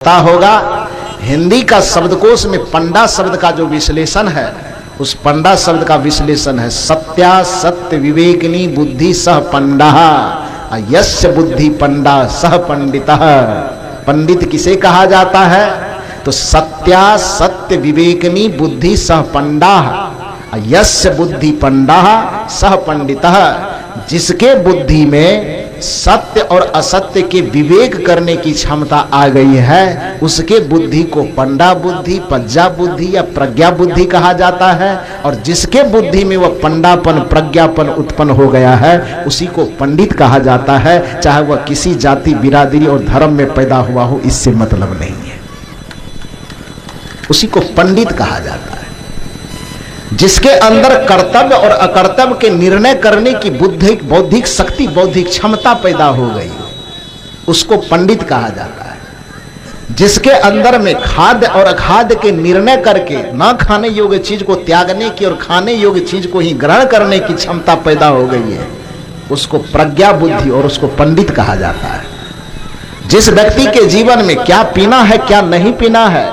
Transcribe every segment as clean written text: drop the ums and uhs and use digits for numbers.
पता होगा हिंदी का शब्दकोश में पंडा शब्द का जो विश्लेषण है, उस पंडा शब्द का विश्लेषण है सत्या सत्य विवेकिनी बुद्धि सह पंडा यस्य बुद्धि पंडा सह पंडितः। पंडित किसे कहा जाता है? तो सत्या सत्य विवेकिनी बुद्धि सह पंडा यस्य बुद्धि पंडा सह पंडितः। जिसके बुद्धि में सत्य और असत्य के विवेक करने की क्षमता आ गई है, उसके बुद्धि को पंडा बुद्धि, पज्जा बुद्धि या प्रज्ञा बुद्धि कहा जाता है। और जिसके बुद्धि में वह पंडापन प्रज्ञापन उत्पन्न हो गया है, उसी को पंडित कहा जाता है। चाहे वह किसी जाति बिरादरी और धर्म में पैदा हुआ हो, इससे मतलब नहीं है, उसी को पंडित कहा जाता है। जिसके अंदर कर्तव्य और अकर्तव्य के निर्णय करने की बुद्धिक बौद्धिक शक्ति बौद्धिक क्षमता पैदा हो गई, उसको पंडित कहा जाता है। जिसके अंदर में खाद्य और अखाद्य के निर्णय करके न खाने योग्य चीज को त्यागने की और खाने योग्य चीज को ही ग्रहण करने की क्षमता पैदा हो गई है, उसको प्रज्ञा बुद्धि और उसको पंडित कहा जाता है। जिस व्यक्ति के जीवन में क्या पीना है क्या नहीं पीना है,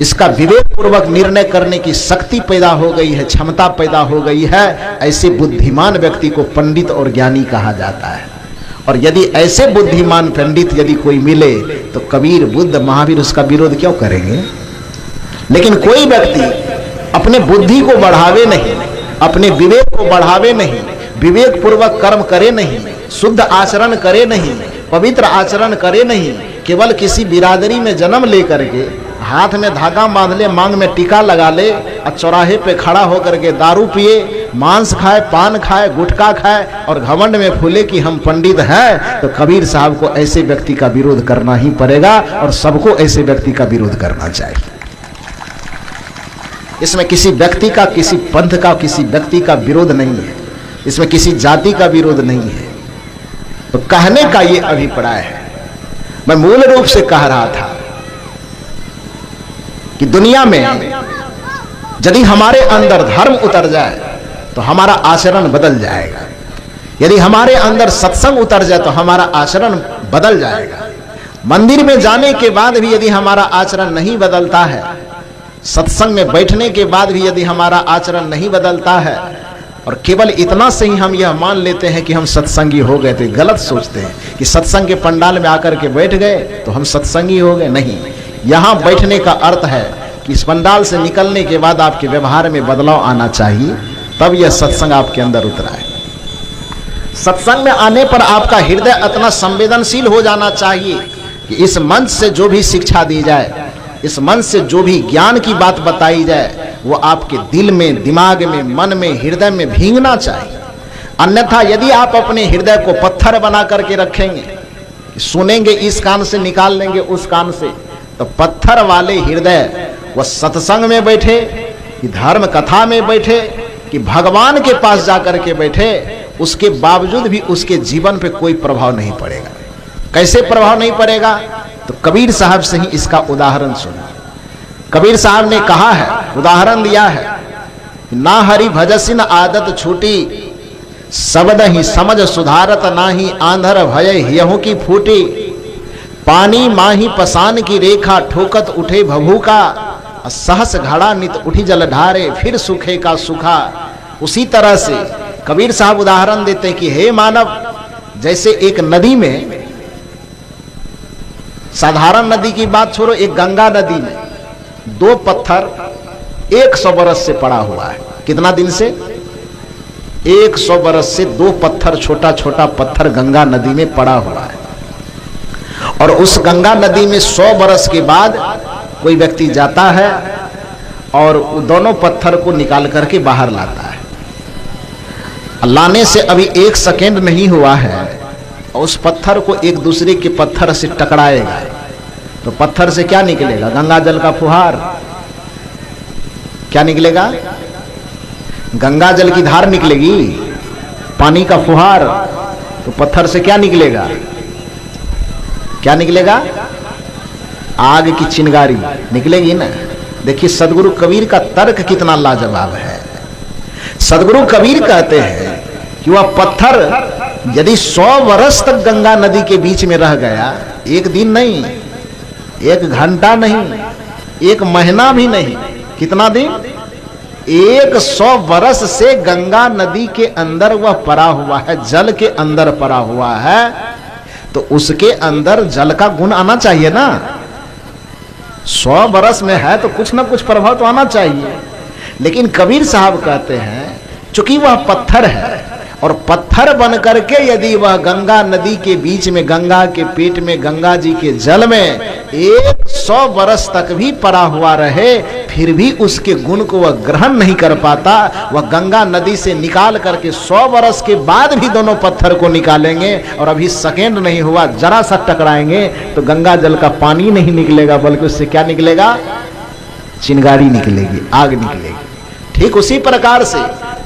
इसका विवेक पूर्वक निर्णय करने की शक्ति पैदा हो गई है, क्षमता पैदा हो गई है, ऐसे बुद्धिमान व्यक्ति को पंडित और ज्ञानी कहा जाता है। और यदि ऐसे बुद्धिमान पंडित यदि कोई मिले तो कबीर बुद्ध महावीर उसका विरोध क्यों करेंगे? लेकिन कोई व्यक्ति अपने बुद्धि को बढ़ावे नहीं, अपने विवेक को बढ़ावे नहीं, विवेक पूर्वक कर्म करे नहीं, शुद्ध आचरण करे नहीं, पवित्र आचरण करे नहीं, केवल किसी बिरादरी में जन्म लेकर के हाथ में धागा बांध ले, मांग में टीका लगा ले और चौराहे पे खड़ा होकर के दारू पिए, मांस खाए, पान खाए, गुटखा खाए और घमंड में फूले कि हम पंडित हैं, तो कबीर साहब को ऐसे व्यक्ति का विरोध करना ही पड़ेगा और सबको ऐसे व्यक्ति का विरोध करना चाहिए। इसमें किसी व्यक्ति का, किसी पंथ का, किसी व्यक्ति का विरोध नहीं है, इसमें किसी जाति का विरोध नहीं है। तो कहने का ये अभिप्राय है। मैं मूल रूप से कह रहा था कि दुनिया में यदि हमारे अंदर धर्म उतर जाए तो हमारा आचरण बदल जाएगा। यदि हमारे अंदर सत्संग उतर जाए तो हमारा आचरण बदल जाएगा। मंदिर में जाने के बाद भी यदि हमारा आचरण नहीं बदलता है, सत्संग में बैठने के बाद भी यदि हमारा आचरण नहीं बदलता है और केवल इतना से ही हम यह मान लेते हैं कि हम सत्संगी हो गए, तो गलत सोचते हैं कि सत्संग के पंडाल में आकर के बैठ गए तो हम सत्संगी हो गए। नहीं, यहाँ बैठने का अर्थ है कि इस पंडाल से निकलने के बाद आपके व्यवहार में बदलाव आना चाहिए, तब यह सत्संग आपके अंदर उतरा है। सत्संग में आने पर आपका हृदय इतना संवेदनशील हो जाना चाहिए कि इस मंच से जो भी शिक्षा दी जाए, इस मंच से जो भी ज्ञान की बात बताई जाए, वो आपके दिल में, दिमाग में, मन में, हृदय में भींगना चाहिए। अन्यथा यदि आप अपने हृदय को पत्थर बना करके रखेंगे, सुनेंगे इस कान से निकाल लेंगे उस कान से, तो पत्थर वाले हृदय वह सत्संग में बैठे कि धर्म कथा में बैठे कि भगवान के पास जाकर के बैठे, उसके बावजूद भी उसके जीवन पे कोई प्रभाव नहीं पड़ेगा। कैसे प्रभाव नहीं पड़ेगा? तो कबीर साहब से ही इसका उदाहरण सुनो। कबीर साहब ने कहा है, उदाहरण दिया है, ना हरि भजसिन आदत छूटी, शब्द ही समझ सुधारत नाही, आंधर भय हियहु की फूटी, पानी माही पसान की रेखा, ठोकत उठे भभू का, सहस घड़ा नित उठी जल ढारे, फिर सूखे का सूखा। उसी तरह से कबीर साहब उदाहरण देते हैं कि हे मानव, जैसे एक नदी में, साधारण नदी की बात छोड़ो, एक गंगा नदी में दो पत्थर 100 बरस से पड़ा हुआ है। कितना दिन से? 100 बरस से दो पत्थर, छोटा छोटा पत्थर गंगा नदी में पड़ा हुआ है। और उस गंगा नदी में 100 बरस के बाद कोई व्यक्ति जाता है और दोनों पत्थर को निकाल करके बाहर लाता है। लाने से अभी 1 सेकेंड नहीं हुआ है और उस पत्थर को एक दूसरे के पत्थर से टकराएगा, तो पत्थर से क्या निकलेगा? गंगा जल का फुहार। क्या निकलेगा? गंगा जल की धार निकलेगी, पानी का फुहार। तो पत्थर से क्या निकलेगा? क्या निकलेगा? आग की चिंगारी निकलेगी ना। देखिए सदगुरु कबीर का तर्क कितना लाजवाब है। सदगुरु कबीर कहते हैं कि वह पत्थर यदि 100 वर्ष तक गंगा नदी के बीच में रह गया, एक दिन नहीं, 1 घंटा नहीं, 1 महीना भी नहीं, कितना दिन? 100 वर्ष से गंगा नदी के अंदर वह पड़ा हुआ है, जल के अंदर पड़ा हुआ है, तो उसके अंदर जल का गुण आना चाहिए ना। 100 वर्ष में है तो कुछ ना कुछ प्रभाव तो आना चाहिए। लेकिन कबीर साहब कहते हैं चूंकि वह पत्थर है और पत्थर बन करके यदि वह गंगा नदी के बीच में, गंगा के पेट में, गंगा जी के जल में 100 वर्ष तक भी पड़ा हुआ रहे, फिर भी उसके गुण को वह ग्रहण नहीं कर पाता। वह गंगा नदी से निकाल करके 100 वर्ष के बाद भी दोनों पत्थर को निकालेंगे और अभी सेकेंड नहीं हुआ, जरा सा टकराएंगे तो गंगा जल का पानी नहीं निकलेगा, बल्कि उससे क्या निकलेगा? चिंगारी निकलेगी, आग निकलेगी। ठीक उसी प्रकार से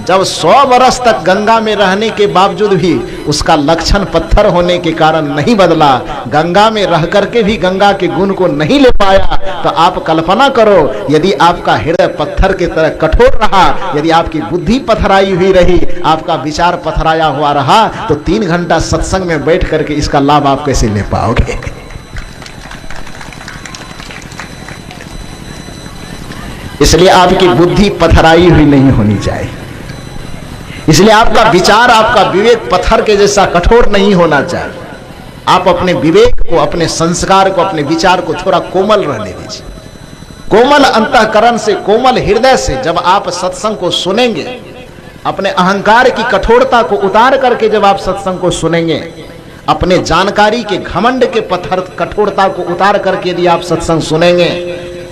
जब 100 वर्ष तक गंगा में रहने के बावजूद भी उसका लक्षण पत्थर होने के कारण नहीं बदला, गंगा में रह करके भी गंगा के गुण को नहीं ले पाया, तो आप कल्पना करो यदि आपका हृदय पत्थर की तरह कठोर रहा, यदि आपकी बुद्धि पथराई हुई रही, आपका विचार पथराया हुआ रहा, तो 3 घंटा सत्संग में बैठ करके इसका लाभ आप कैसे ले पाओगे? इसलिए आपकी बुद्धि पथराई हुई नहीं होनी चाहिए, इसलिए आपका विचार, आपका विवेक पत्थर के जैसा कठोर नहीं होना चाहिए। आप अपने विवेक को, अपने संस्कार को, अपने विचार को थोड़ा कोमल रहने दीजिए। कोमल अंतःकरण से, कोमल हृदय से जब आप सत्संग को सुनेंगे, अपने अहंकार की कठोरता को उतार करके जब आप सत्संग को सुनेंगे, अपने जानकारी के घमंड के पत्थर कठोरता को उतार करके यदि आप सत्संग सुनेंगे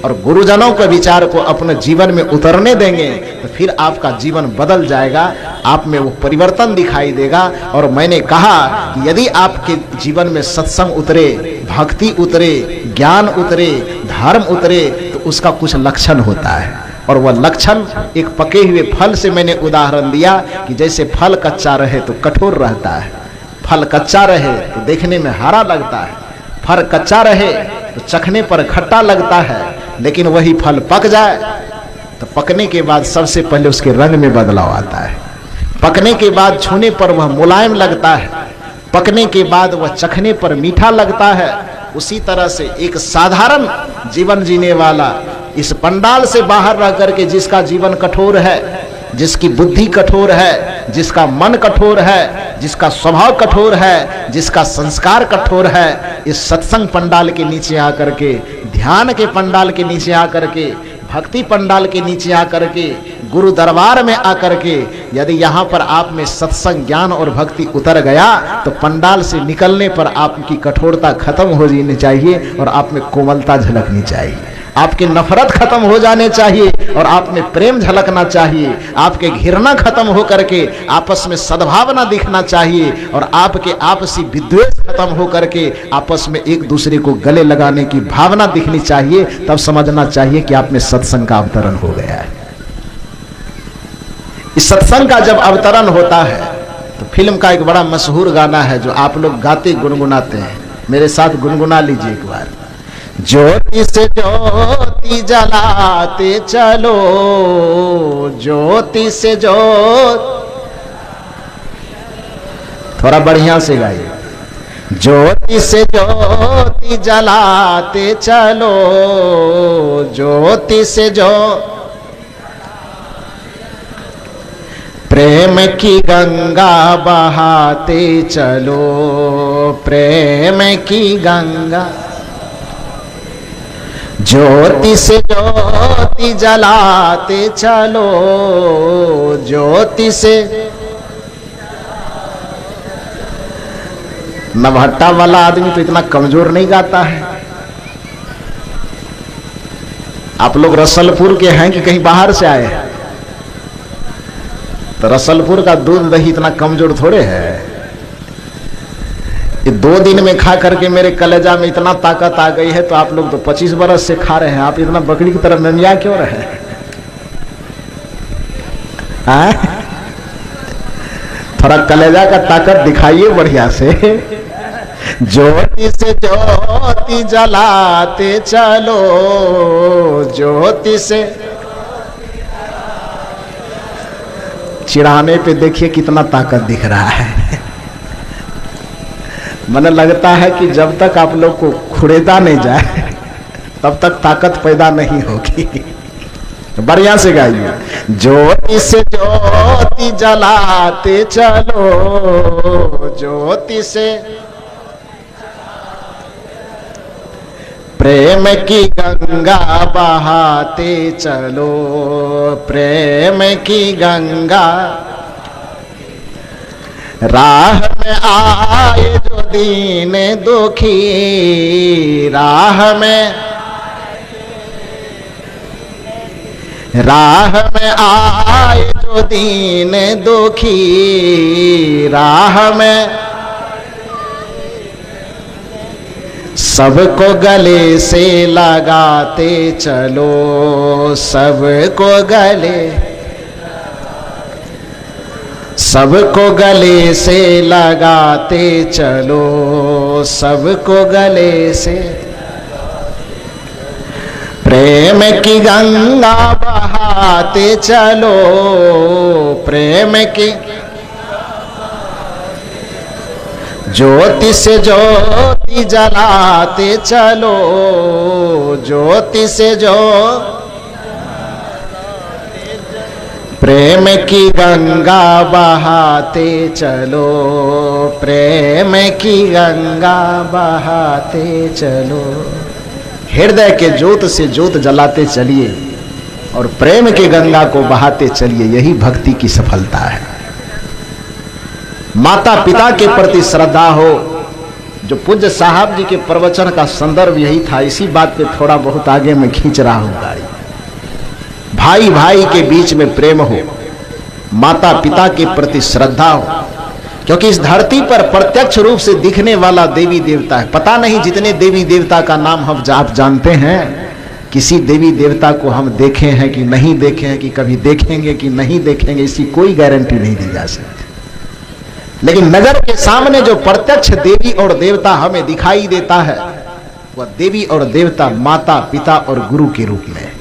और गुरुजनों के विचार को अपने जीवन में उतरने देंगे, तो फिर आपका जीवन बदल जाएगा, आप में वो परिवर्तन दिखाई देगा। और मैंने कहा कि यदि आपके जीवन में सत्संग उतरे, भक्ति उतरे, ज्ञान उतरे, धर्म उतरे, तो उसका कुछ लक्षण होता है। और वह लक्षण एक पके हुए फल से मैंने उदाहरण दिया कि जैसे फल कच्चा रहे तो कठोर रहता है, फल कच्चा रहे तो देखने में हरा लगता है, फल कच्चा रहे तो चखने पर खट्टा लगता है, लेकिन वही फल पक जाए तो पकने के बाद सबसे पहले उसके रंग में बदलाव आता है, पकने के बाद छूने पर वह मुलायम लगता है, पकने के बाद वह चखने पर मीठा लगता है। उसी तरह से एक साधारण जीवन जीने वाला, इस पंडाल से बाहर रह करके जिसका जीवन कठोर है, जिसकी बुद्धि कठोर है, जिसका मन कठोर है, जिसका स्वभाव कठोर है, जिसका संस्कार कठोर है, इस सत्संग पंडाल के नीचे आकर के, ध्यान के पंडाल के नीचे आकर के, भक्ति पंडाल के नीचे आकर के, गुरु दरबार में आकर के यदि यहाँ पर आप में सत्संग, ज्ञान और भक्ति उतर गया, तो पंडाल से निकलने पर आपकी कठोरता खत्म हो जानी चाहिए और आप में कोमलता झलकनी चाहिए, आपकी नफरत खत्म हो जाने चाहिए और आप में प्रेम झलकना चाहिए, आपके घृणा खत्म हो करके आपस में सद्भावना दिखना चाहिए और आपके आपसी विद्वेष खत्म हो करके आपस में एक दूसरे को गले लगाने की भावना दिखनी चाहिए। तब समझना चाहिए कि आप में सत्संग का अवतरण हो गया है। इस सत्संग का जब अवतरण होता है तो फिल्म का एक बड़ा मशहूर गाना है जो आप लोग गाते गुनगुनाते हैं, मेरे साथ गुनगुना लीजिए एक बार। ज्योति से ज्योति जलाते चलो, ज्योति से ज्योति, थोड़ा बढ़िया से गाइए। ज्योति से ज्योति जलाते चलो, ज्योति से ज्योति, प्रेम की गंगा बहाते चलो, प्रेम की गंगा, ज्योति से ज्योति जलाते चलो, ज्योति से। नवहट्टा वाला आदमी तो इतना कमजोर नहीं गाता है। आप लोग रसलपुर के हैं कि कहीं बाहर से आए हैं? तो रसलपुर का दूध दही इतना कमजोर थोड़े है। ये 2 दिन में खा करके मेरे कलेजा में इतना ताकत आ गई है, तो आप लोग तो 25 बरस से खा रहे हैं, आप इतना बकरी की तरह ननिया क्यों रहे? थोड़ा कलेजा का ताकत दिखाइए बढ़िया से। ज्योति से ज्योति जलाते चलो, ज्योति से। चिढ़ाने पे देखिए कितना ताकत दिख रहा है। मन लगता है कि जब तक आप लोग को खुड़ेदा नहीं जाए तब तक ताकत पैदा नहीं होगी। बढ़िया से गाइए। ज्योति से ज्योति जलाते चलो, ज्योति से प्रेम की गंगा बहाते चलो, प्रेम की गंगा। राह में आए जो दीन दुखी, राह में आए जो दीन दुखी, राह में सबको गले से लगाते चलो, सबको गले से लगाते चलो, सबको गले से। प्रेम की गंगा बहाते चलो, प्रेम की ज्योति से ज्योति जलाते चलो, ज्योति से प्रेम की गंगा बहाते चलो, प्रेम की गंगा बहाते चलो। हृदय के ज्योत से ज्योत जलाते चलिए और प्रेम की गंगा को बहाते चलिए, यही भक्ति की सफलता है। माता पिता के प्रति श्रद्धा हो। जो पूज्य साहब जी के प्रवचन का संदर्भ यही था, इसी बात पे थोड़ा बहुत आगे मैं खींच रहा हूं गाड़ी। भाई भाई के बीच में प्रेम हो, माता पिता के प्रति श्रद्धा हो, क्योंकि इस धरती पर प्रत्यक्ष रूप से दिखने वाला देवी देवता है। पता नहीं जितने देवी देवता का नाम हम आप जानते हैं, किसी देवी देवता को हम देखे हैं कि नहीं देखे हैं, कि कभी देखेंगे कि नहीं देखेंगे, इसकी कोई गारंटी नहीं दी जा सकती। लेकिन नजर के सामने जो प्रत्यक्ष देवी और देवता हमें दिखाई देता है, वह देवी और देवता माता पिता और गुरु के रूप में।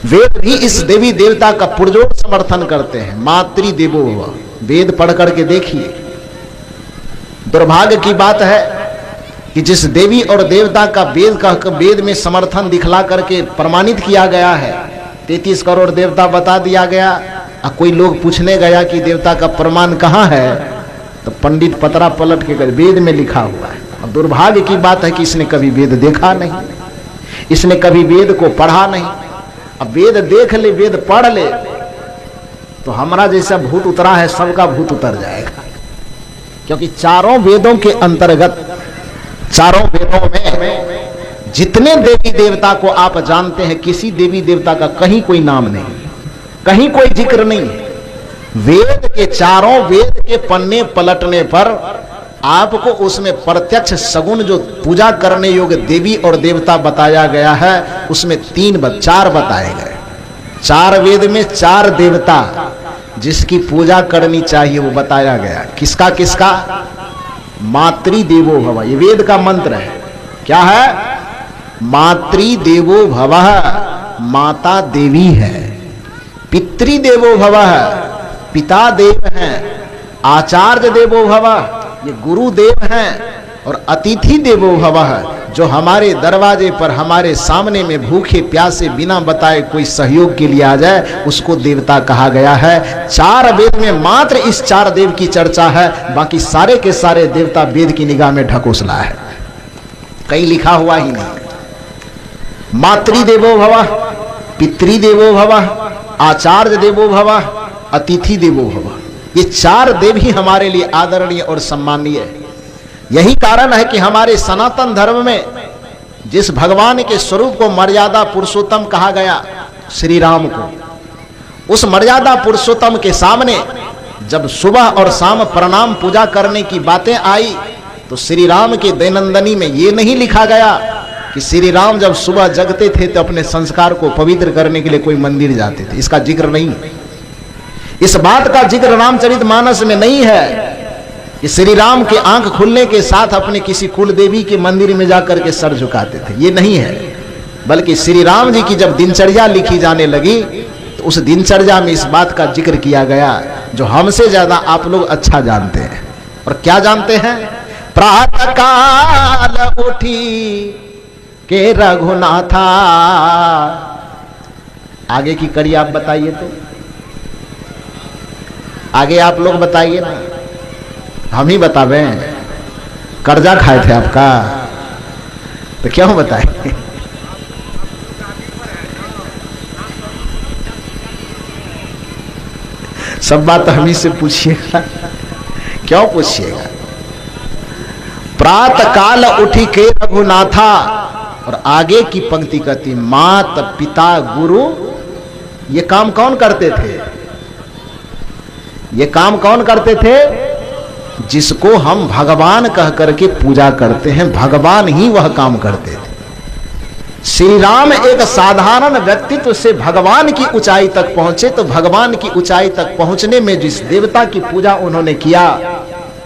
वेद भी इस देवी देवता का पुरजोर समर्थन करते हैं। मातृ देवो भव, वेद पढ़ करके देखिए। दुर्भाग्य की बात है कि जिस देवी और देवता का वेद में समर्थन दिखला करके प्रमाणित किया गया है, 33 करोड़ देवता बता दिया गया, और कोई लोग पूछने गया कि देवता का प्रमाण कहाँ है, तो पंडित पतरा पलट के वेद में लिखा हुआ है। और दुर्भाग्य की बात है कि इसने कभी वेद देखा नहीं, इसने कभी वेद को पढ़ा नहीं। अब वेद देख ले, वेद पढ़ ले, तो हमारा जैसा भूत उतरा है सबका भूत उतर जाएगा। क्योंकि चारों वेदों के अंतर्गत, चारों वेदों में जितने देवी देवता को आप जानते हैं, किसी देवी देवता का कहीं कोई नाम नहीं, कहीं कोई जिक्र नहीं है। वेद के चारों वेद के पन्ने पलटने पर आपको उसमें प्रत्यक्ष सगुण जो पूजा करने योग्य देवी और देवता बताया गया है, उसमें 4 बताए गए। 4 वेद में 4 देवता जिसकी पूजा करनी चाहिए वो बताया गया। किसका किसका? मातृ देवो भव, ये वेद का मंत्र है। क्या है? मातृ देवो भव, माता देवी है। पितृदेवो भव, पिता देव हैं। आचार्य देवो भव, ये गुरुदेव हैं। और अतिथि देवो भव, जो हमारे दरवाजे पर हमारे सामने में भूखे प्यासे बिना बताए कोई सहयोग के लिए आ जाए, उसको देवता कहा गया है। 4 वेद में मात्र इस 4 देव की चर्चा है, बाकी सारे के सारे देवता वेद की निगाह में ढकोसला है, कहीं लिखा हुआ ही नहीं। मातृ देवो भव, पितृदेवो भव, आचार्य देवो भव, अतिथि देवो भव, ये 4 देव ही हमारे लिए आदरणीय और सम्माननीय है। यही कारण है कि हमारे सनातन धर्म में जिस भगवान के स्वरूप को मर्यादा पुरुषोत्तम कहा गया, श्री राम को, उस मर्यादा पुरुषोत्तम के सामने जब सुबह और शाम प्रणाम पूजा करने की बातें आई, तो श्री राम के दैनंदिनी में ये नहीं लिखा गया कि श्री राम जब सुबह जगते थे तो अपने संस्कार को पवित्र करने के लिए कोई मंदिर जाते थे। इसका जिक्र नहीं, इस बात का जिक्र रामचरितमानस में नहीं है कि श्री राम के आंख खुलने के साथ अपने किसी कुल देवी के मंदिर में जाकर के सर झुकाते थे, ये नहीं है। बल्कि श्री राम जी की जब दिनचर्या लिखी जाने लगी, तो उस दिनचर्या में इस बात का जिक्र किया गया जो हमसे ज्यादा आप लोग अच्छा जानते हैं। और क्या जानते हैं? प्रातः काल उठी के रघुनाथा। आगे की कड़ी आप बताइए, तो आगे आप लोग बताइए ना, हम ही बतावे। कर्जा खाए थे आपका तो क्यों बताए? सब बात हम ही से पूछिएगा, क्यों पूछिएगा? प्रातः काल उठी के रघुनाथा। और आगे की पंक्ति कहती मात पिता गुरु। ये काम कौन करते थे? ये काम कौन करते थे? जिसको हम भगवान कह करके पूजा करते हैं, भगवान ही वह काम करते थे। श्री राम एक साधारण व्यक्तित्व से भगवान की ऊंचाई तक पहुंचे, तो भगवान की ऊंचाई तक पहुंचने में जिस देवता की पूजा उन्होंने किया,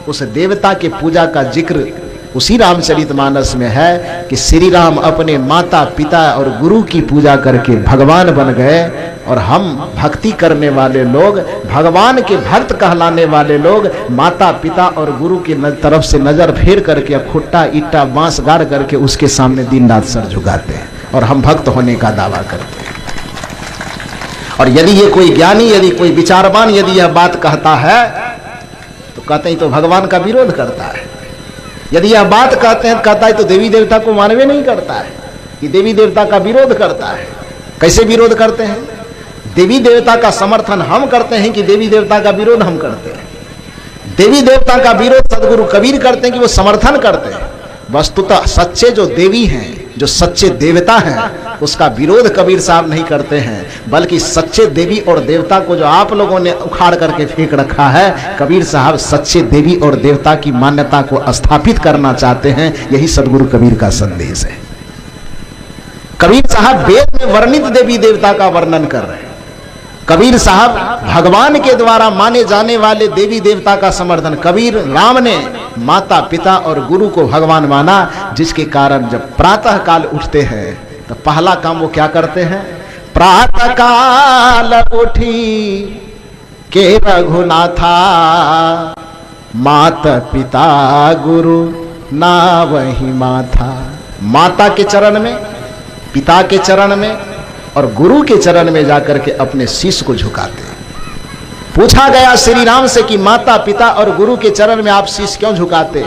उस देवता के पूजा का जिक्र उसी रामचरितमानस में है कि श्री राम अपने माता पिता और गुरु की पूजा करके भगवान बन गए। और हम भक्ति करने वाले लोग, भगवान के भक्त कहलाने वाले लोग, माता पिता और गुरु की तरफ से नजर फेर करके खुट्टा ईटा बांस गाड़ करके उसके सामने दिन रात सर झुकाते हैं और हम भक्त होने का दावा करते हैं। और यदि ये कोई ज्ञानी, यदि कोई विचारवान यदि यह बात कहता है तो कहते हैं तो भगवान का विरोध करता है। यदि यह बात कहते हैं कहता है तो देवी देवता को मानवे नहीं करता है, कि देवी देवता का विरोध करता है। कैसे विरोध करते हैं? देवी देवता का समर्थन हम करते हैं कि देवी देवता का विरोध हम करते हैं? देवी देवता का विरोध सदगुरु कबीर करते हैं कि वो समर्थन करते हैं? वस्तुतः सच्चे जो देवी हैं, जो सच्चे देवता हैं, उसका विरोध कबीर साहब नहीं करते हैं, बल्कि सच्चे देवी और देवता को जो आप लोगों ने उखाड़ करके फेंक रखा है, कबीर साहब सच्चे देवी और देवता की मान्यता को स्थापित करना चाहते हैं। यही सदगुरु कबीर का संदेश है। कबीर साहब वेद में वर्णित देवी देवता का वर्णन कर रहे हैं। कबीर साहब भगवान के द्वारा माने जाने वाले देवी देवता का समर्थन। कबीर राम ने माता पिता और गुरु को भगवान माना, जिसके कारण जब प्रातः काल उठते हैं तो पहला काम वो क्या करते हैं? प्रातः काल उठी के रघुनाथा, माता पिता गुरु ना वही माथा। माता के चरण में, पिता के चरण में और गुरु के चरण में जाकर के अपने शीश को झुकाते। पूछा गया श्री राम से कि माता पिता और गुरु के चरण में आप शीश क्यों झुकाते?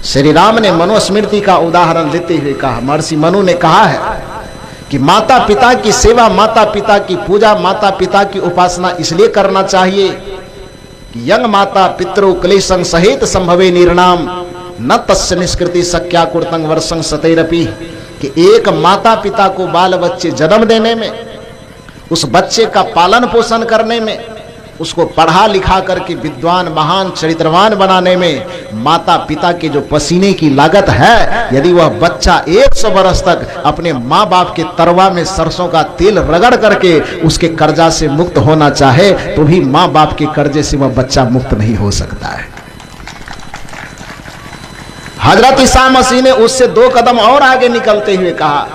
श्री राम ने मनुस्मृति का उदाहरण देते हुए कहा, महर्षि मनु ने कहा है कि माता पिता की सेवा, माता पिता की पूजा, माता पिता की उपासना इसलिए करना चाहिए कि यंग माता पितरो क्लेशं सहित संभवे निर्णाम न तस्य निष्कृति सक्या कुर्तंग वर्षं सतैरपि। कि एक माता पिता को बाल बच्चे जन्म देने में, उस बच्चे का पालन पोषण करने में, उसको पढ़ा लिखा करके विद्वान महान चरित्रवान बनाने में माता पिता के जो पसीने की लागत है, यदि वह बच्चा 100 वर्ष तक अपने माँ बाप के तरवा में सरसों का तेल रगड़ करके उसके कर्जा से मुक्त होना चाहे तो भी माँ बाप के कर्जे से वह बच्चा मुक्त नहीं हो सकता है। हजरत ईसा मसीह ने उससे 2 कदम और आगे निकलते हुए कहा,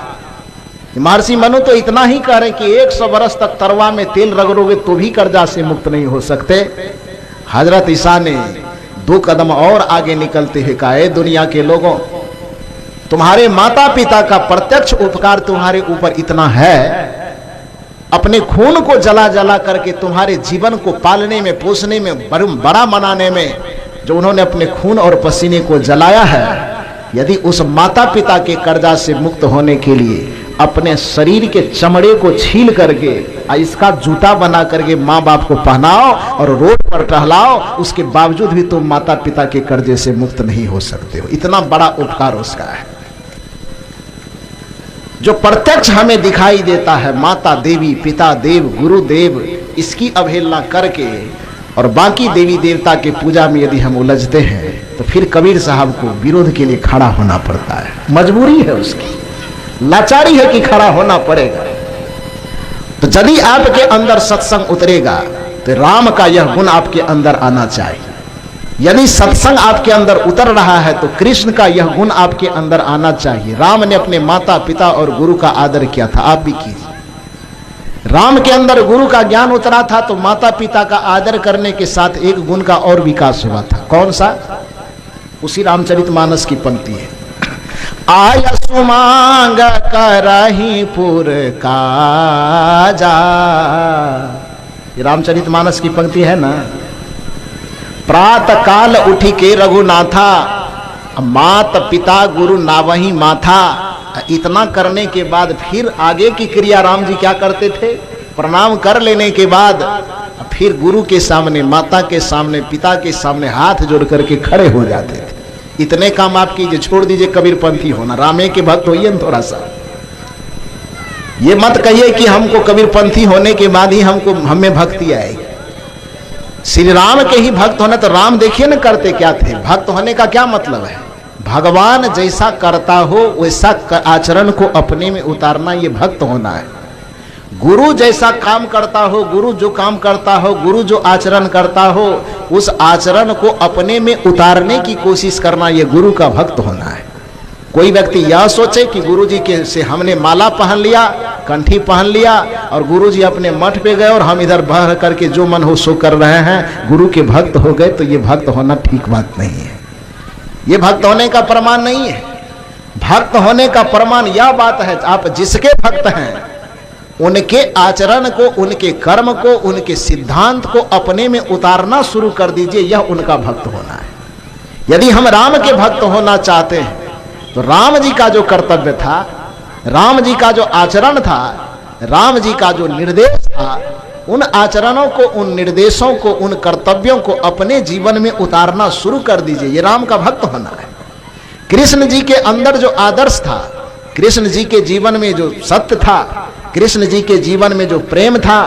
महर्षि मनु तो इतना ही कह रहे कि 100 वर्ष तक तरवा में तेल रगड़ोगे तो भी कर्जा से मुक्त नहीं हो सकते। हजरत ईसा ने 2 कदम और आगे निकलते हुए कहा, दुनिया के लोगों, तुम्हारे माता पिता का प्रत्यक्ष उपकार तुम्हारे ऊपर इतना है, अपने खून को जला जला करके तुम्हारे जीवन को पालने में, पोसने में, बड़ा बनाने में जो उन्होंने अपने खून और पसीने को जलाया है, यदि उस माता पिता के कर्जा से मुक्त होने के लिए अपने शरीर के चमड़े को छील करके इसका जूता बना करके माँ बाप को पहनाओ और रोड पर टहलाओ, उसके बावजूद भी तुम माता पिता के कर्जे से मुक्त नहीं हो सकते हो। इतना बड़ा उपकार उसका है जो प्रत्यक्ष हमें दिखाई देता है। माता देवी, पिता देव, गुरु देव, इसकी अवहेलना करके और बाकी देवी देवता के पूजा में यदि हम उलझते हैं तो फिर कबीर साहब को विरोध के लिए खड़ा होना पड़ता है। मजबूरी है उसकी, लाचारी है कि खड़ा होना पड़ेगा। तो यदि आपके अंदर सत्संग उतरेगा तो राम का यह गुण आपके अंदर आना चाहिए। यदि सत्संग आपके अंदर उतर रहा है तो कृष्ण का यह गुण आपके अंदर आना चाहिए। राम ने अपने माता पिता और गुरु का आदर किया था, आप भी कीजिए। राम के अंदर गुरु का ज्ञान उतरा था तो माता पिता का आदर करने के साथ एक गुण का और विकास हुआ था। कौन सा? उसी रामचरितमानस की पंक्ति है, आयसु मांग करही पुर काजा। ये रामचरितमानस की पंक्ति है ना। प्रातः काल उठी के रघुनाथा, मात पिता गुरु नावही माथा। इतना करने के बाद फिर आगे की क्रिया राम जी क्या करते थे? प्रणाम कर लेने के बाद फिर गुरु के सामने, माता के सामने, पिता के सामने हाथ जोड़ करके खड़े हो जाते थे। इतने काम आप कीजिए, छोड़ दीजिए कबीरपंथी होना, रामे के भक्त होइए ना थोड़ा सा। ये मत कहिए कि हमको कबीरपंथी होने के बाद ही हमें भक्ति आएगी। श्री राम के ही भक्त होना, तो राम देखिए ना करते क्या थे। भक्त होने का क्या मतलब है? भगवान जैसा करता हो वैसा आचरण को अपने में उतारना, ये भक्त होना है। गुरु जैसा काम करता हो, गुरु जो काम करता हो, गुरु जो आचरण करता हो, उस आचरण को अपने में उतारने की कोशिश करना, ये गुरु का भक्त होना है। कोई व्यक्ति यह सोचे कि गुरु जी के से हमने माला पहन लिया, कंठी पहन लिया और गुरु जी अपने मठ पे गए और हम इधर बह करके जो मन हो सो कर रहे हैं, गुरु के भक्त हो गए, तो ये भक्त होना ठीक बात नहीं है। ये भक्त होने का प्रमाण नहीं है। भक्त होने का प्रमाण यह बात है, आप जिसके भक्त हैं उनके आचरण को, उनके कर्म को, उनके सिद्धांत को अपने में उतारना शुरू कर दीजिए, यह उनका भक्त होना है। यदि हम राम के भक्त होना चाहते हैं तो राम जी का जो कर्तव्य था, राम जी का जो आचरण था, राम जी का जो निर्देश था, उन आचरणों को, उन निर्देशों को, उन कर्तव्यों को अपने जीवन में उतारना शुरू कर दीजिए। ये राम का भक्त होना है। कृष्ण जी के अंदर जो आदर्श था, कृष्ण जी के जीवन में जो सत्य था, कृष्ण जी के जीवन में जो प्रेम था,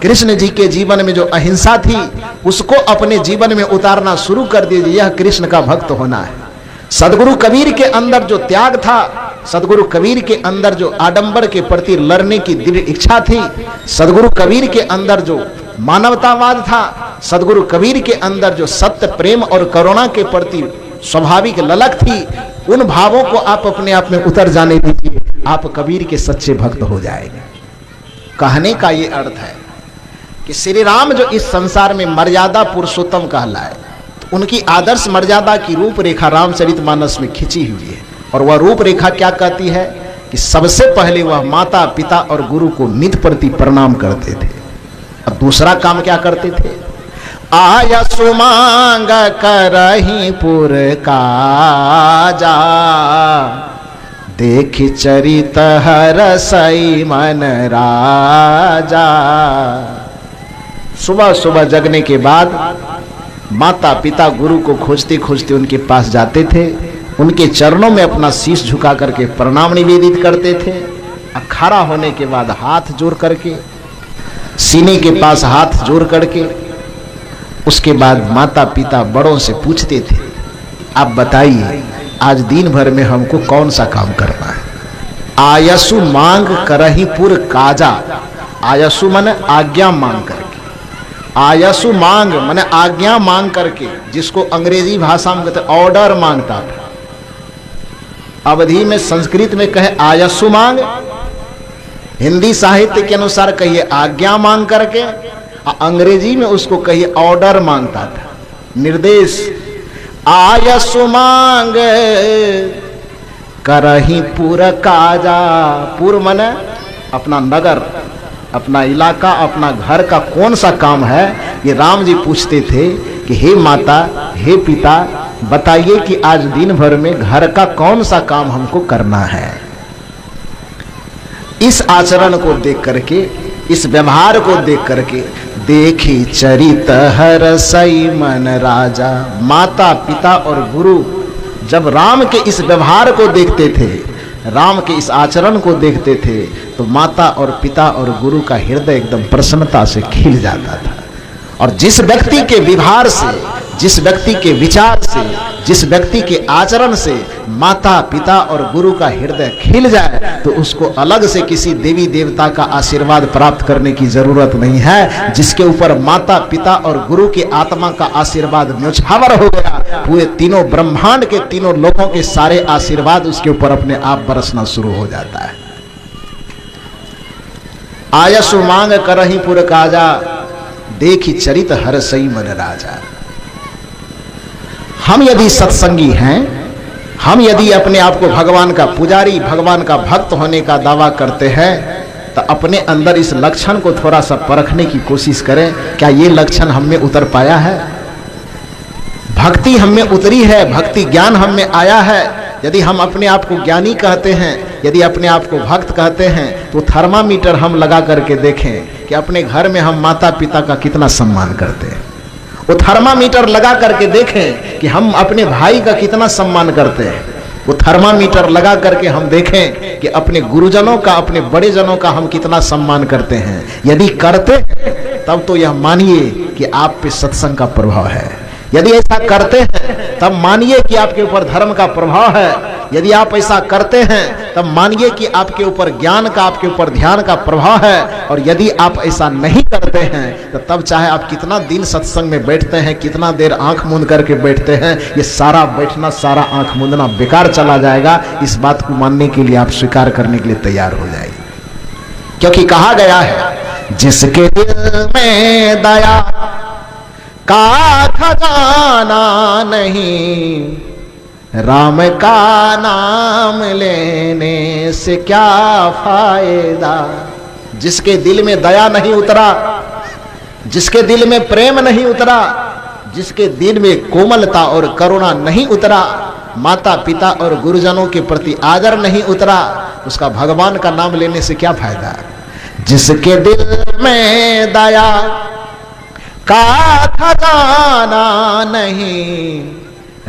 कृष्ण जी के जीवन में जो अहिंसा थी, उसको अपने जीवन में उतारना शुरू कर दीजिए। यह कृष्ण का भक्त होना है। सदगुरु कबीर के अंदर जो त्याग था, सदगुरु कबीर के अंदर जो आडंबर के प्रति लड़ने की दृढ़ इच्छा थी, सदगुरु कबीर के अंदर जो मानवतावाद था, सदगुरु कबीर के अंदर जो सत्य, प्रेम और करुणा के प्रति स्वाभाविक ललक थी, उन भावों को आप अपने आप में उतर जाने दीजिए, आप कबीर के सच्चे भक्त हो जाएंगे। कहने का ये अर्थ है कि श्री राम जो इस संसार में मर्यादा पुरुषोत्तम कहलाए, तो उनकी आदर्श मर्यादा की रूपरेखा रामचरितमानस में खिंची हुई है। और वह रूपरेखा क्या कहती है कि सबसे पहले वह माता, पिता और गुरु को नित प्रति प्रणाम करते थे। अब दूसरा काम क्या करते थे? आयसु मांग करही पुर काजा, देखि चरित हरसई मन राजा। सुबह सुबह जगने के बाद माता पिता गुरु को खोजते खोजते उनके पास जाते थे, उनके चरणों में अपना शीश झुका करके प्रणाम निवेदित करते थे। खड़ा होने के बाद हाथ जोड़ करके, सीने के पास हाथ जोड़ करके, उसके बाद माता पिता बड़ों से पूछते थे, आप बताइए आज दिन भर में हमको कौन सा काम करना है। आयसु मांग करही पुर काजा। आयसु माने आज्ञा मांग करके, आयसु मांग माने आज्ञा मांग करके, जिसको अंग्रेजी भाषा में कहते ऑर्डर मांगता था। अवधि में संस्कृत में कहे आयसु मांग, हिंदी साहित्य के अनुसार कहिए आज्ञा मांग करके, अंग्रेजी में उसको कहिए ऑर्डर मांगता था, निर्देश। आयसु मांग करही पुर काजा। पुर माने अपना नगर, अपना इलाका, अपना घर का कौन सा काम है, ये राम जी पूछते थे कि हे माता, हे पिता, बताइए कि आज दिन भर में घर का कौन सा काम हमको करना है। इस आचरण को देख करके, इस व्यवहार को देख करके, देखी चरित हरसई मन राजा। माता पिता और गुरु जब राम के इस व्यवहार को देखते थे, राम के इस आचरण को देखते थे, तो माता और पिता और गुरु का हृदय एकदम प्रसन्नता से खिल जाता था। और जिस व्यक्ति के व्यवहार से, जिस व्यक्ति के विचार से, जिस व्यक्ति के आचरण से माता पिता और गुरु का हृदय खिल जाए, तो उसको अलग से किसी देवी देवता का आशीर्वाद प्राप्त करने की जरूरत नहीं है। जिसके ऊपर माता पिता और गुरु की आत्मा का आशीर्वाद न्योछावर हो गया, पूरे तीनों ब्रह्मांड के तीनों लोगों के सारे आशीर्वाद उसके ऊपर अपने आप बरसना शुरू हो जाता है। आयसु मांग करही पुर काजा, देखी चरित हरसई मन राजा। हम यदि सत्संगी हैं, हम यदि अपने आप को भगवान का पुजारी, भगवान का भक्त होने का दावा करते हैं तो अपने अंदर इस लक्षण को थोड़ा सा परखने की कोशिश करें, क्या ये लक्षण हम में उतर पाया है? भक्ति हम में उतरी है, भक्ति ज्ञान हम में आया है? यदि हम अपने आप को ज्ञानी कहते हैं, यदि अपने आप को भक्त कहते हैं, तो थर्मामीटर हम लगा करके देखें कि अपने घर में हम माता पिता का कितना सम्मान करते हैं। वो थर्मामीटर लगा करके देखें कि हम अपने भाई का कितना सम्मान करते हैं। वो थर्मामीटर लगा करके हम देखें कि अपने गुरुजनों का, अपने बड़े जनों का हम कितना सम्मान करते हैं। यदि करते हैं तब तो यह मानिए कि आप पे सत्संग का प्रभाव है। यदि ऐसा करते हैं तब मानिए कि आपके ऊपर धर्म का प्रभाव है। यदि आप ऐसा करते हैं तब मानिए कि आपके ऊपर ज्ञान का, आपके ऊपर ध्यान का प्रभाव है। और यदि आप ऐसा नहीं करते हैं तो तब चाहे आप कितना दिन सत्संग में बैठते हैं, कितना देर आंख मूंद करके बैठते हैं, ये सारा बैठना, सारा आंख मूंदना बेकार चला जाएगा। इस बात को मानने के लिए आप स्वीकार करने के लिए तैयार हो जाइए, क्योंकि कहा गया है जिसके दिल में दया का खजाना नहीं, राम का नाम लेने से क्या फायदा। जिसके दिल में दया नहीं उतरा, जिसके दिल में प्रेम नहीं उतरा, जिसके दिल में कोमलता और करुणा नहीं उतरा, माता पिता और गुरुजनों के प्रति आदर नहीं उतरा, उसका भगवान का नाम लेने से क्या फायदा। जिसके दिल में दया का खजाना नहीं,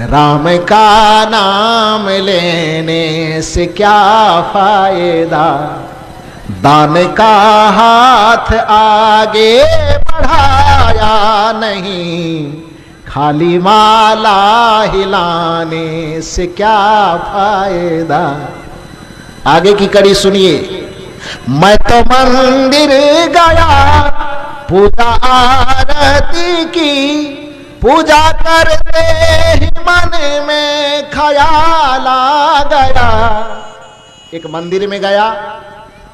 राम का नाम लेने से क्या फायदा। दान का हाथ आगे बढ़ाया नहीं, खाली माला हिलाने से क्या फायदा। आगे की कड़ी सुनिए। मैं तो मंदिर गया, पूजा आरती की, पूजा करते ही मन में ख्याल आ गया। एक मंदिर में गया,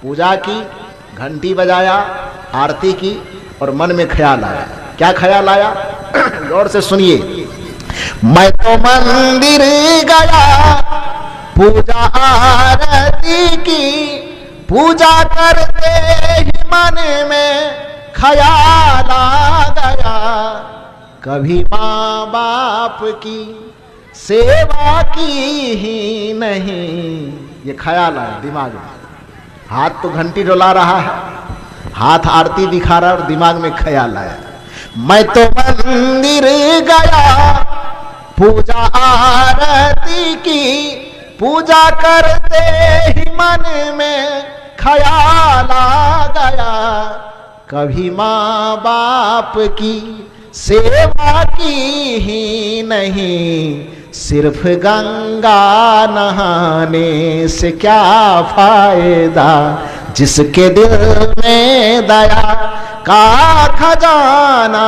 पूजा की, घंटी बजाया, आरती की और मन में ख्याल आया। क्या ख्याल आया? गौर से सुनिए। मैं तो मंदिर गया, पूजा आरती की, पूजा करते ही मन में ख्याल आ गया। कभी माँ बाप की सेवा की ही नहीं, ये ख्याल आया दिमाग में। हाथ तो घंटी डोला रहा है, हाथ आरती दिखा रहा है और दिमाग में ख्याल आया। मैं तो मंदिर गया, पूजा आरती की, पूजा करते ही मन में ख्याल आ गया। कभी माँ बाप की सेवा की ही नहीं, सिर्फ गंगा नहाने से क्या फायदा। जिसके दिल में दया का खजाना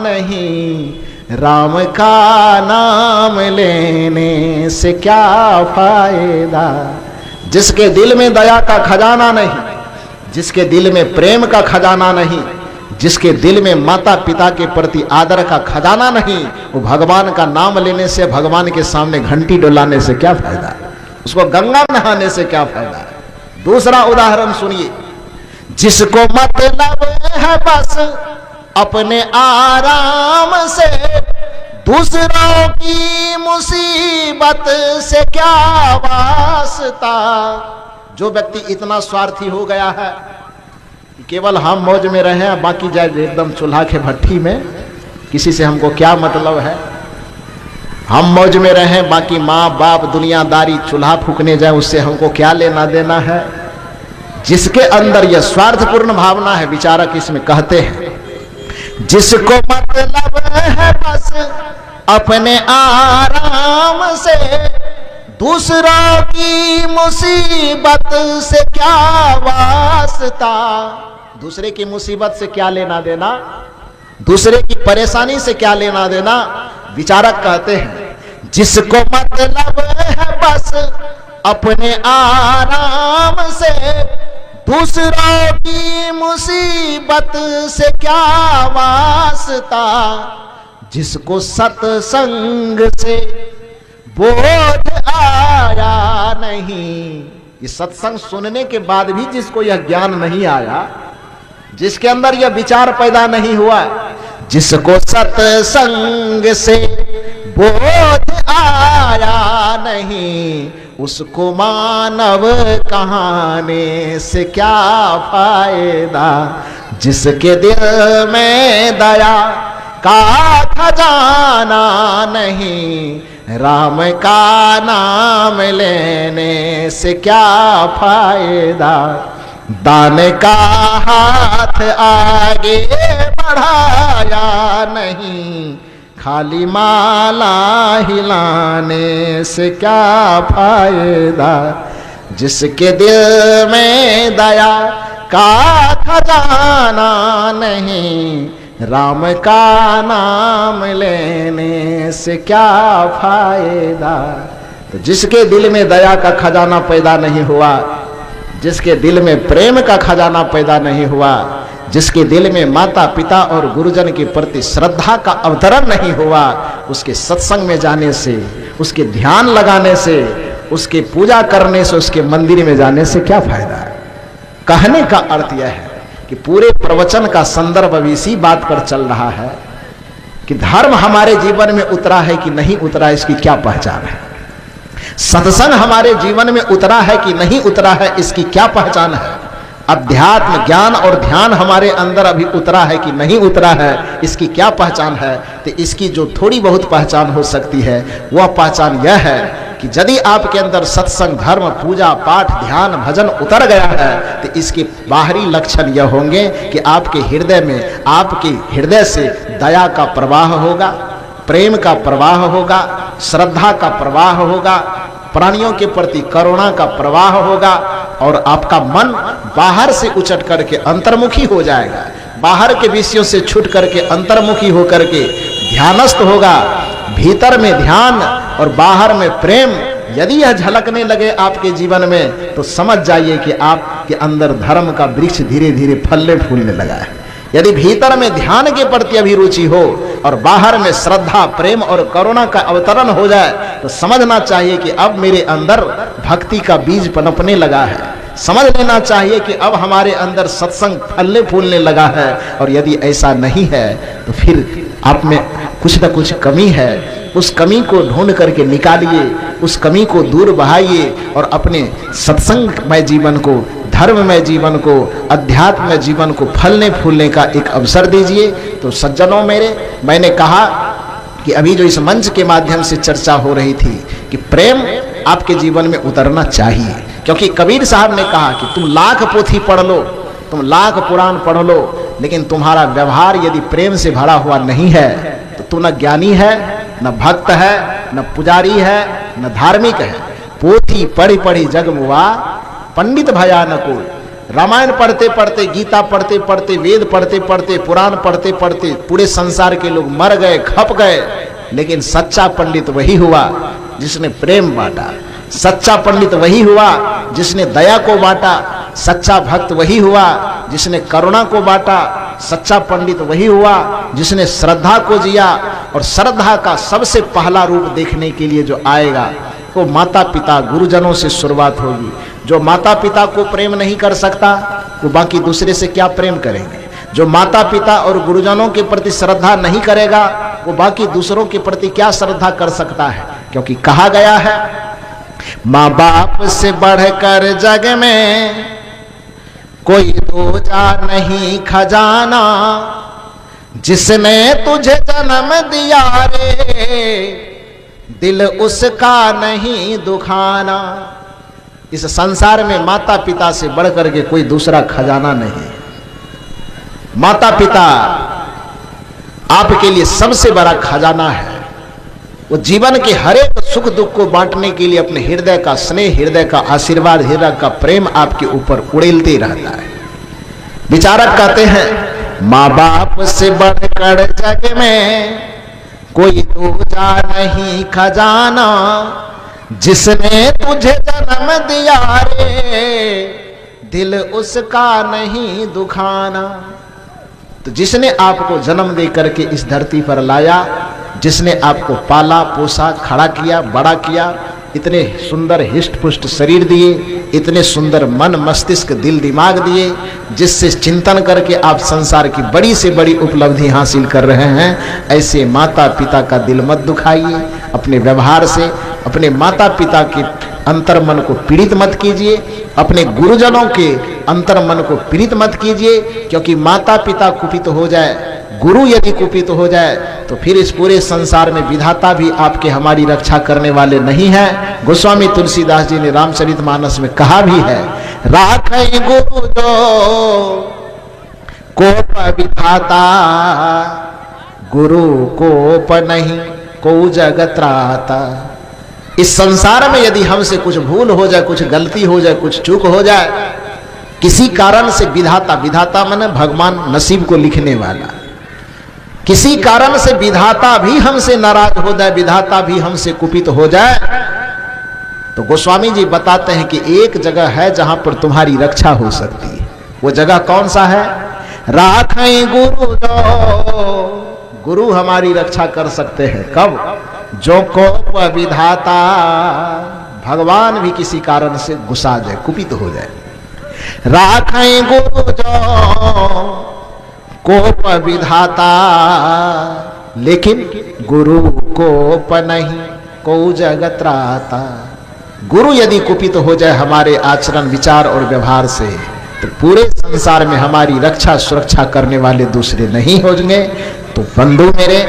नहीं, राम का नाम लेने से क्या फायदा। जिसके दिल में दया का खजाना नहीं, जिसके दिल में प्रेम का खजाना नहीं, जिसके दिल में माता पिता के प्रति आदर का खजाना नहीं, वो भगवान का नाम लेने से, भगवान के सामने घंटी डोलाने से क्या फायदा, उसको गंगा नहाने से क्या फायदा। दूसरा उदाहरण सुनिए। जिसको मतलब है बस अपने आराम से, दूसरों की मुसीबत से क्या वास्ता। जो व्यक्ति इतना स्वार्थी हो गया है कि केवल हम मौज में रहें, बाकी जाए एकदम चूल्हा के भट्ठी में, किसी से हमको क्या मतलब है। हम मौज में रहें, बाकी माँ बाप दुनियादारी चूल्हा फूकने जाए, उससे हमको क्या लेना देना है। जिसके अंदर यह स्वार्थपूर्ण भावना है, विचारक इसमें कहते हैं जिसको मतलब है बस अपने आराम से, दूसरों की मुसीबत से क्या वास्ता। दूसरे की मुसीबत से क्या लेना देना, दूसरे की परेशानी से क्या लेना देना। विचारक कहते हैं जिसको मतलब है बस अपने आराम से, दूसरों की मुसीबत से क्या वास्ता। जिसको सत्संग से बोझ आ आया नहीं। ये सत्संग सुनने के बाद भी जिसको यह ज्ञान नहीं आया, जिसके अंदर यह विचार पैदा नहीं हुआ, जिसको सत्संग से बोध आया नहीं, उसको मानव कहाने से क्या फायदा। जिसके दिल में दया का खजाना नहीं, राम का नाम लेने से क्या फायदा। दान का हाथ आगे बढ़ाया नहीं, खाली माला हिलाने से क्या फायदा। जिसके दिल में दया का खजाना नहीं, राम का नाम लेने से क्या फायदा। तो जिसके दिल में दया का खजाना पैदा नहीं हुआ, जिसके दिल में प्रेम का खजाना पैदा नहीं हुआ, जिसके दिल में माता पिता और गुरुजन के प्रति श्रद्धा का अवतरण नहीं हुआ, उसके सत्संग में जाने से, उसके ध्यान लगाने से, उसके पूजा करने से, उसके मंदिर में जाने से क्या फायदा है। कहने का अर्थ यह है कि पूरे प्रवचन का संदर्भ अब इसी बात पर चल रहा है कि धर्म हमारे जीवन में उतरा है कि नहीं उतरा, इसकी क्या पहचान है। सत्संग हमारे जीवन में उतरा है कि नहीं उतरा है, इसकी क्या पहचान है। अध्यात्म ज्ञान और ध्यान हमारे अंदर अभी उतरा है कि नहीं उतरा है, इसकी क्या पहचान है। तो इसकी जो थोड़ी बहुत पहचान हो सकती है, वह पहचान यह है कि यदि आपके अंदर सत्संग, धर्म, पूजा पाठ, ध्यान, भजन उतर गया है, तो इसके बाहरी लक्षण यह होंगे कि आपके हृदय में, आपके हृदय से दया का प्रवाह होगा, प्रेम का प्रवाह होगा, श्रद्धा का प्रवाह होगा, प्राणियों के प्रति करुणा का प्रवाह होगा, और आपका मन बाहर से उचट करके अंतर्मुखी हो जाएगा। बाहर के विषयों से छूट करके अंतर्मुखी होकर के ध्यानस्थ होगा। भीतर में ध्यान और बाहर में प्रेम यदि यह झलकने लगे आपके जीवन में, तो समझ जाइए कि आपके अंदर धर्म का वृक्ष धीरे धीरे फलने फूलने लगा है। यदि भीतर में ध्यान के प्रति अभिरुचि हो और बाहर में श्रद्धा, प्रेम और करुणा का अवतरण हो जाए, तो समझना चाहिए कि अब मेरे अंदर भक्ति का बीज पनपने लगा है। समझ लेना चाहिए कि अब हमारे अंदर सत्संग फलने फूलने लगा है। और यदि ऐसा नहीं है तो फिर आप में कुछ न कुछ कमी है। उस कमी को ढूंढ करके निकालिए, उस कमी को दूर बहाइए और अपने सत्संगमय जीवन को, धर्ममय जीवन को, अध्यात्ममय जीवन को फलने फूलने का एक अवसर दीजिए। तो सज्जनों मेरे, मैंने कहा कि अभी जो इस मंच के माध्यम से चर्चा हो रही थी कि प्रेम आपके जीवन में उतरना चाहिए, क्योंकि कबीर साहब ने कहा कि तुम लाख पोथी पढ़ लो, तुम लाख पुराण पढ़ लो, लेकिन तुम्हारा व्यवहार यदि प्रेम से भरा हुआ नहीं है तो तू न ज्ञानी है, न भक्त है, न पुजारी है, न धार्मिक है। पोथी पढ़ी पढ़ी जग मुआ, पंडित भया न कोई। रामायण पढ़ते पढ़ते, गीता पढ़ते पढ़ते, वेद पढ़ते पढ़ते, पुराण पढ़ते पढ़ते पूरे संसार के लोग मर गए, खप गए, लेकिन सच्चा पंडित वही हुआ जिसने प्रेम बांटा। सच्चा पंडित वही हुआ जिसने दया को बांटा। सच्चा भक्त वही हुआ जिसने करुणा को बांटा। सच्चा पंडित वही हुआ जिसने श्रद्धा को जिया। और श्रद्धा का सबसे पहला रूप देखने के लिए जो आएगा वो माता पिता, गुरुजनों से शुरुआत होगी। जो माता पिता को प्रेम नहीं कर सकता वो बाकी दूसरे से क्या प्रेम करेंगे। जो माता पिता और गुरुजनों के प्रति श्रद्धा नहीं करेगा वो बाकी दूसरों के प्रति क्या श्रद्धा कर सकता है। क्योंकि कहा गया है, माँ बाप से बढ़कर जग में कोई दूजा नहीं खजाना, जिसने तुझे जन्म दिया रे दिल उसका नहीं दुखाना। इस संसार में माता पिता से बढ़कर के कोई दूसरा खजाना नहीं। माता पिता आपके लिए सबसे बड़ा खजाना है। वो जीवन के हर एक सुख दुख को बांटने के लिए अपने हृदय का स्नेह, हृदय का आशीर्वाद, हृदय का प्रेम आपके ऊपर उड़ेलते रहता है। विचारक कहते हैं, माँ बाप से बढ़कर जग में कोई दूजा नहीं खजाना, जिसने तुझे जन्म दिया रे दिल उसका नहीं दुखाना। तो जिसने आपको जन्म दे करके इस धरती पर लाया, जिसने आपको पाला पोसा, खड़ा किया, बड़ा किया, इतने सुंदर हिष्ट पुष्ट शरीर दिए, इतने सुंदर मन मस्तिष्क दिल दिमाग दिए, जिससे चिंतन करके आप संसार की बड़ी से बड़ी उपलब्धि हासिल कर रहे हैं। ऐसे माता पिता का दिल मत दुखाइए, अपने व्यवहार से अपने माता पिता के अंतर मन को पीड़ित मत कीजिए, अपने गुरुजनों के अंतर मन को पीड़ित मत कीजिए, क्योंकि माता पिता कुपित हो जाए, गुरु यदि कुपित हो जाए तो फिर इस पूरे संसार में विधाता भी आपके हमारी रक्षा करने वाले नहीं है। गोस्वामी तुलसीदास जी ने रामचरितमानस में कहा भी है, राखै गुरु जो कोप विधाता, गुरु कोप नहीं को जगत त्राता। इस संसार में यदि हमसे कुछ भूल हो जाए, कुछ गलती हो जाए, कुछ चूक हो जाए, किसी कारण से विधाता, विधाता माने भगवान नसीब को लिखने वाला, किसी कारण से विधाता भी हमसे नाराज हो जाए, विधाता भी हमसे कुपित हो जाए, तो गोस्वामी जी बताते हैं कि एक जगह है जहां पर तुम्हारी रक्षा हो सकती है। वो जगह कौन सा है? राखै गुरु जो, गुरु हमारी रक्षा कर सकते हैं। कब? जो कोप विधाता, भगवान भी किसी कारण से गुस्सा जाए, कुपित हो जाए। राखै गुरु जो कोप विधाता, लेकिन गुरु कोप नहीं को जगत त्राता। गुरु यदि कुपित हो जाए हमारे आचरण विचार और व्यवहार से, तो पूरे संसार में हमारी रक्षा सुरक्षा करने वाले दूसरे नहीं होंगे। तो बंधु मेरे,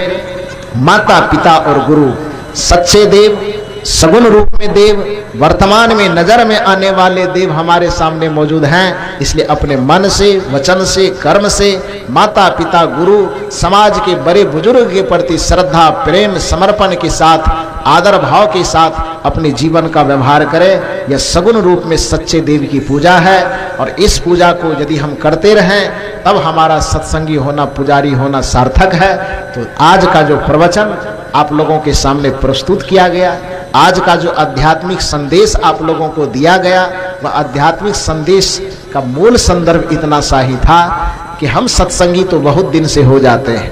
माता पिता और गुरु सच्चे देव, सगुण रूप में देव, वर्तमान में नजर में आने वाले देव हमारे सामने मौजूद हैं। इसलिए अपने मन से, वचन से, कर्म से माता पिता गुरु समाज के बड़े बुजुर्ग के प्रति श्रद्धा प्रेम समर्पण के साथ, आदर भाव के साथ अपने जीवन का व्यवहार करें। यह सगुण रूप में सच्चे देव की पूजा है, और इस पूजा को यदि हम करते रहें तब हमारा सत्संगी होना, पुजारी होना सार्थक है। तो आज का जो प्रवचन आप लोगों के सामने प्रस्तुत किया गया, आज का जो आध्यात्मिक संदेश आप लोगों को दिया गया, वह आध्यात्मिक संदेश का मूल संदर्भ इतना सा ही था कि हम सत्संगी तो बहुत दिन से हो जाते हैं,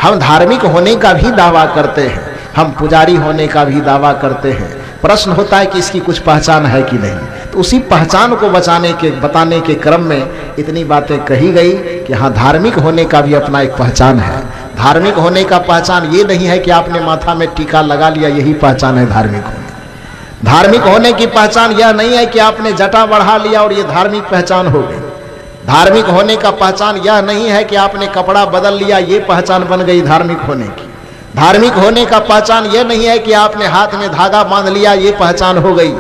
हम धार्मिक होने का भी दावा करते हैं, हम पुजारी होने का भी दावा करते हैं। प्रश्न होता है कि इसकी कुछ पहचान है कि नहीं। तो उसी पहचान को बताने के क्रम में इतनी बातें कही गई कि हाँ, धार्मिक होने का भी अपना एक पहचान है। धार्मिक होने का पहचान ये नहीं है कि आपने माथा में टीका लगा लिया, यही पहचान है धार्मिक होने। धार्मिक होने की पहचान यह नहीं है कि आपने जटा बढ़ा लिया और ये धार्मिक पहचान हो गई। धार्मिक होने का पहचान यह नहीं है कि आपने कपड़ा बदल लिया, ये पहचान बन गई धार्मिक होने की। धार्मिक होने का पहचान यह नहीं है कि आपने हाथ में धागा बांध लिया, ये पहचान हो गई।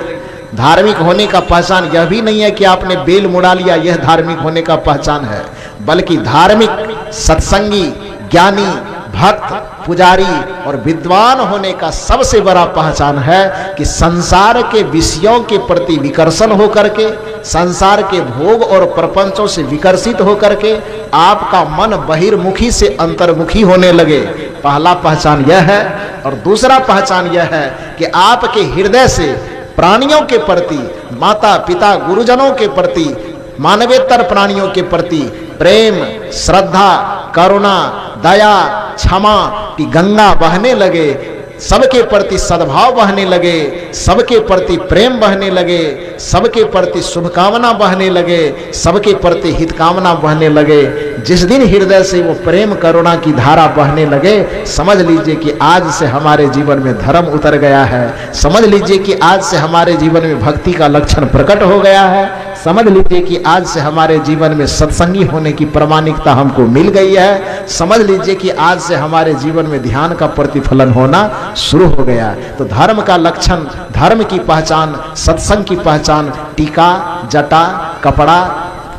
धार्मिक होने का पहचान यह भी नहीं है कि आपने बेल मुड़ा लिया, यह धार्मिक होने का पहचान है। बल्कि धार्मिक, सत्संगी, ज्ञानी, भक्त, पुजारी और विद्वान होने का सबसे बड़ा पहचान है कि संसार के विषयों के प्रति विकर्षण होकर के, संसार के भोग और प्रपंचों से विकर्षित होकर के आपका मन बहिर्मुखी से अंतर्मुखी होने लगे। पहला पहचान यह है। और दूसरा पहचान यह है कि आपके हृदय से प्राणियों के प्रति, माता पिता गुरुजनों के प्रति, मानवेतर प्राणियों के प्रति प्रेम, श्रद्धा, करुणा, दया, क्षमा की गंगा बहने लगे, सबके प्रति सद्भाव बहने लगे, सबके प्रति प्रेम बहने लगे, सबके प्रति शुभकामना बहने लगे, सबके प्रति हितकामना बहने लगे। जिस दिन हृदय से वो प्रेम करुणा की धारा बहने लगे, समझ लीजिए कि आज से हमारे जीवन में धर्म उतर गया है। समझ लीजिए कि आज से हमारे जीवन में भक्ति का लक्षण प्रकट हो गया है। समझ लीजिए कि आज से हमारे जीवन में सत्संगी होने की प्रामाणिकता हमको मिल गई है। समझ लीजिए कि आज से हमारे जीवन में ध्यान का प्रतिफलन होना शुरू हो गया। तो धर्म का लक्षण, धर्म की पहचान, सत्संग की पहचान टीका, जटा, कपड़ा,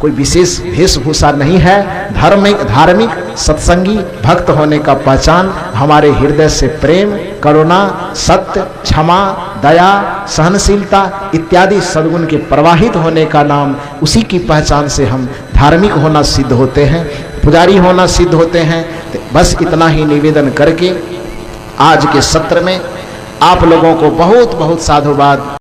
कोई विशेष वेशभूषा नहीं है। धार्मिक सत्संगी भक्त होने का पहचान हमारे हृदय से प्रेम, करुणा, सत्य, क्षमा, दया, सहनशीलता इत्यादि सद्गुण के प्रवाहित होने का नाम, उसी की पहचान से हम धार्मिक होना सिद्ध होते हैं, पुजारी होना सिद्ध होते हैं। तो बस इतना ही निवेदन करके आज के सत्र में आप लोगों को बहुत बहुत साधुवाद।